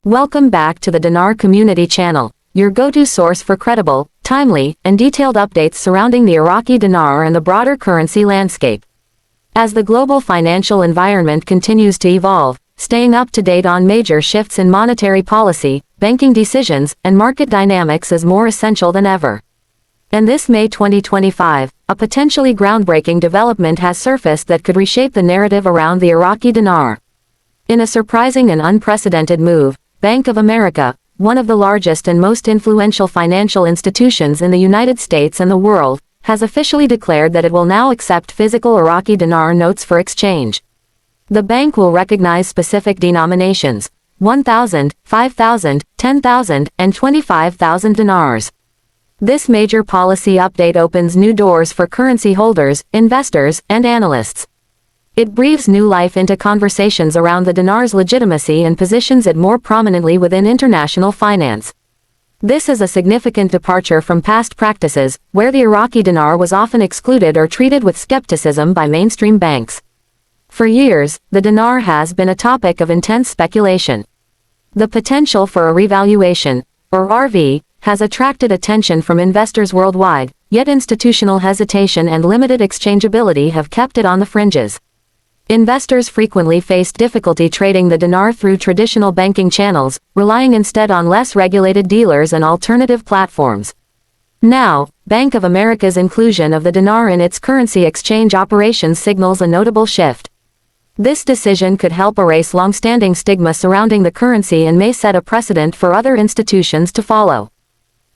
Welcome back to the Dinar Community Channel, your go-to source for credible, timely, and detailed updates surrounding the Iraqi dinar and the broader currency landscape. As the global financial environment continues to evolve, staying up to date on major shifts in monetary policy, banking decisions, and market dynamics is more essential than ever. And this May 2025, a potentially groundbreaking development has surfaced that could reshape the narrative around the Iraqi dinar. In a surprising and unprecedented move, Bank of America, one of the largest and most influential financial institutions in the United States and the world, has officially declared that it will now accept physical Iraqi dinar notes for exchange. The bank will recognize specific denominations: 1,000, 5,000, 10,000, and 25,000 dinars. This major policy update opens new doors for currency holders, investors, and analysts. It breathes new life into conversations around the dinar's legitimacy and positions it more prominently within international finance. This is a significant departure from past practices, where the Iraqi dinar was often excluded or treated with skepticism by mainstream banks. For years, the dinar has been a topic of intense speculation. The potential for a revaluation, or RV, has attracted attention from investors worldwide, yet institutional hesitation and limited exchangeability have kept it on the fringes. Investors frequently faced difficulty trading the dinar through traditional banking channels, relying instead on less regulated dealers and alternative platforms. Now, Bank of America's inclusion of the dinar in its currency exchange operations signals a notable shift. This decision could help erase long-standing stigma surrounding the currency and may set a precedent for other institutions to follow.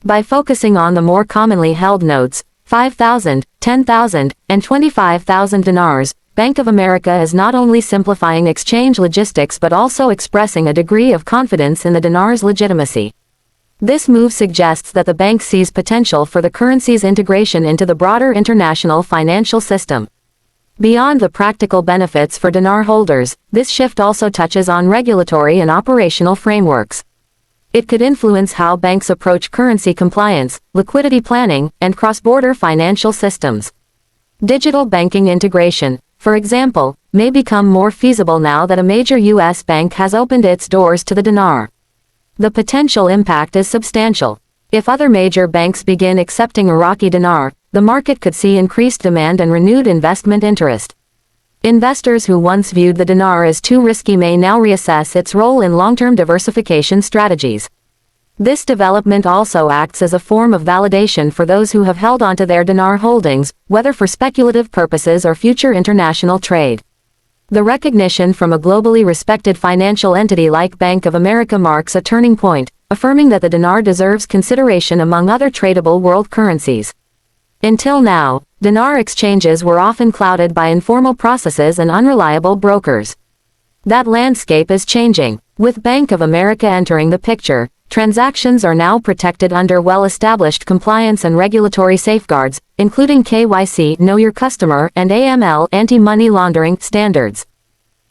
By focusing on the more commonly held notes, 5,000, 10,000, and 25,000 dinars, Bank of America is not only simplifying exchange logistics but also expressing a degree of confidence in the dinar's legitimacy. This move suggests that the bank sees potential for the currency's integration into the broader international financial system. Beyond the practical benefits for dinar holders, this shift also touches on regulatory and operational frameworks. It could influence how banks approach currency compliance, liquidity planning, and cross-border financial systems. Digital banking integration, for example, may become more feasible now that a major U.S. bank has opened its doors to the dinar. The potential impact is substantial. If other major banks begin accepting Iraqi dinar, the market could see increased demand and renewed investment interest. Investors who once viewed the dinar as too risky may now reassess its role in long-term diversification strategies. This development also acts as a form of validation for those who have held onto their dinar holdings, whether for speculative purposes or future international trade. The recognition from a globally respected financial entity like Bank of America marks a turning point, affirming that the dinar deserves consideration among other tradable world currencies. Until now, dinar exchanges were often clouded by informal processes and unreliable brokers. That landscape is changing. With Bank of America entering the picture, transactions are now protected under well-established compliance and regulatory safeguards, including KYC, Know Your Customer, and AML, anti-money laundering, standards.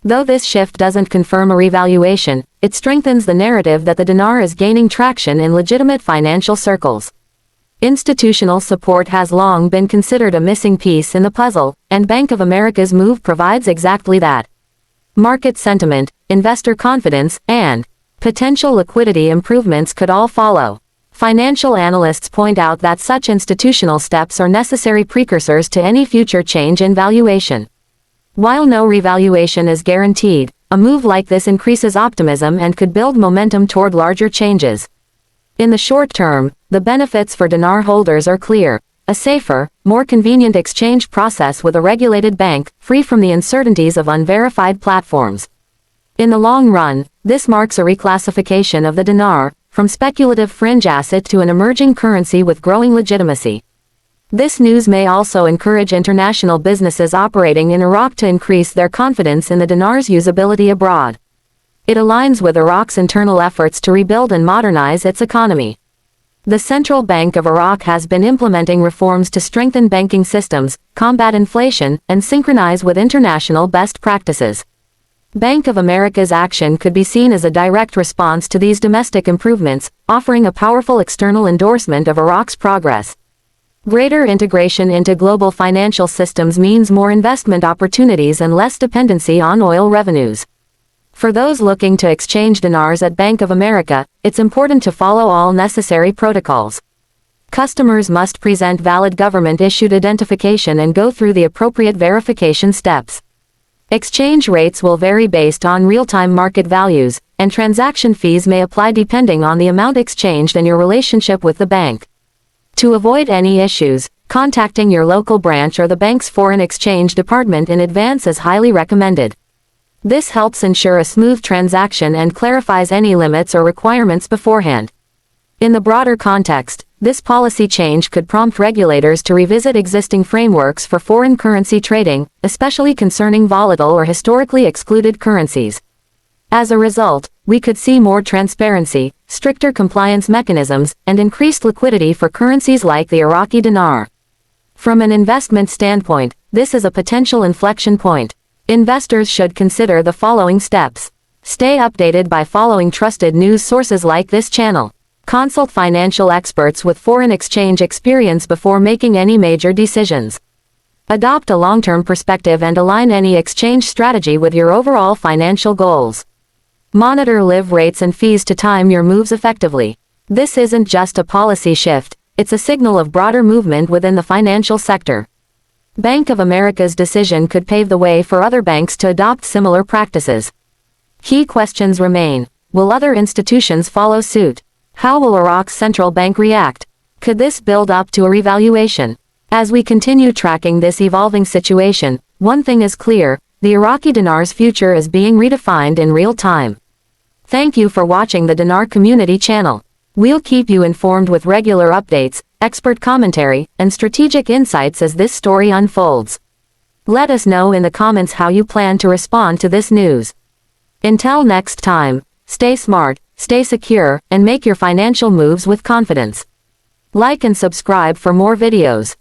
Though this shift doesn't confirm a revaluation, it strengthens the narrative that the dinar is gaining traction in legitimate financial circles. Institutional support has long been considered a missing piece in the puzzle, and Bank of America's move provides exactly that. Market sentiment, investor confidence, and potential liquidity improvements could all follow. Financial analysts point out that such institutional steps are necessary precursors to any future change in valuation. While no revaluation is guaranteed, a move like this increases optimism and could build momentum toward larger changes. In the short term, the benefits for dinar holders are clear: a safer, more convenient exchange process with a regulated bank, free from the uncertainties of unverified platforms. In the long run, this marks a reclassification of the dinar, from speculative fringe asset to an emerging currency with growing legitimacy. This news may also encourage international businesses operating in Iraq to increase their confidence in the dinar's usability abroad. It aligns with Iraq's internal efforts to rebuild and modernize its economy. The Central Bank of Iraq has been implementing reforms to strengthen banking systems, combat inflation, and synchronize with international best practices. Bank of America's action could be seen as a direct response to these domestic improvements, offering a powerful external endorsement of Iraq's progress. Greater integration into global financial systems means more investment opportunities and less dependency on oil revenues. For those looking to exchange dinars at Bank of America, it's important to follow all necessary protocols. Customers must present valid government-issued identification and go through the appropriate verification steps. Exchange rates will vary based on real-time market values, and transaction fees may apply depending on the amount exchanged and your relationship with the bank. To avoid any issues, contacting your local branch or the bank's foreign exchange department in advance is highly recommended. This helps ensure a smooth transaction and clarifies any limits or requirements beforehand. In the broader context, this policy change could prompt regulators to revisit existing frameworks for foreign currency trading, especially concerning volatile or historically excluded currencies. As a result, we could see more transparency, stricter compliance mechanisms, and increased liquidity for currencies like the Iraqi dinar. From an investment standpoint, this is a potential inflection point. Investors should consider the following steps. Stay updated by following trusted news sources like this channel. Consult financial experts with foreign exchange experience before making any major decisions. Adopt a long-term perspective and align any exchange strategy with your overall financial goals. Monitor live rates and fees to time your moves effectively. This isn't just a policy shift, it's a signal of broader movement within the financial sector. Bank of America's decision could pave the way for other banks to adopt similar practices. Key questions remain. Will other institutions follow suit? How will Iraq's central bank react? Could this build up to a revaluation? As we continue tracking this evolving situation, one thing is clear, the Iraqi dinar's future is being redefined in real time. Thank you for watching the Dinar Community Channel. We'll keep you informed with regular updates, expert commentary, and strategic insights as this story unfolds. Let us know in the comments how you plan to respond to this news. Until next time, stay smart, stay secure, and make your financial moves with confidence. Like and subscribe for more videos.